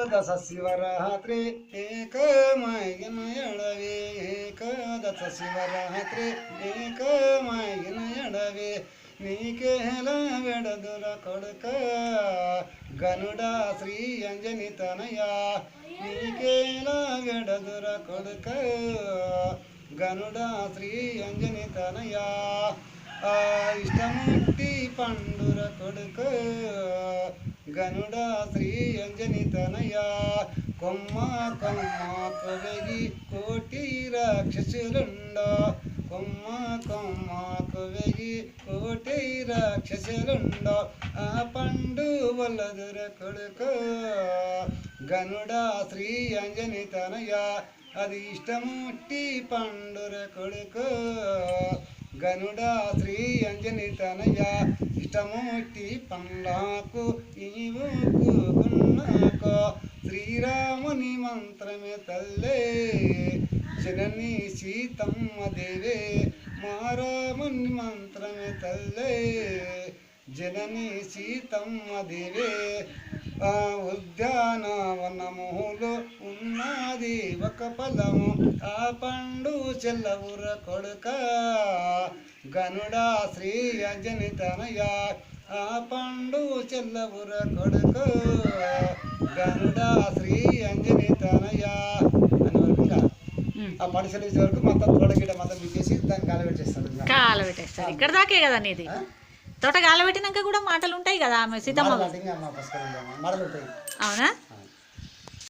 ఏకాదశ శివరాత్రి ఏకమైన ఎడవే ఏకాదశ శివరాత్రి ఏకమైన ఎడవే నీకేలా వెడదుర కొడుక గనుడా శ్రీ అంజని తనయా నీకేలా వెడదుర కొడుక గనుడా శ్రీ అంజని తనయా ఇష్టముట్టి పండుర కొడుక గనుడా శ్రీ అంజని తనయా కొమ్మ కొమ్మ కొవగి కోటి రాక్షసులుండో కొమ్మ కొమ్మ కొవగి కోటి రాక్షసులుండో ఆ పండు వల్లదుర కొడుక గనుడా శ్రీ అంజని తనయా అది ఇష్టముట్టి పండుర కొడుక గనుడా శ్రీ అంజని తనయా ఇష్టముట్టి పండ్లకు ఈవుకున్నాకో శ్రీరాముని మంత్రమే తల్లే జనని సీతమ్మ దేవే మారాముని మంత్రమే తల్లే జనని సీతమ్మ దేవే ఉద్యానవనములో ఉన్నది ఒక ఫలము ఆ పండు చెల్లవుర కొడుక గనుడా శ్రీ అంజని తనయా ఆ పండు చెల్లవుర కొడుక గనుడా శ్రీ అంజని తనయా అని వరకు ఆ పడిసెలు వరకు మొత్తం తోటగిడ మొత్తం తీసేసి దాన్ని కాలబెట్టేస్తాడు కాలబెట్టేస్తారు ఇక్కడ దాకే కదా నీది తోట కాలబెట్టినాక కూడా మాటలు ఉంటాయి కదా ఆమె సీతమ్మ మాటలు ఉంటాయి అవునా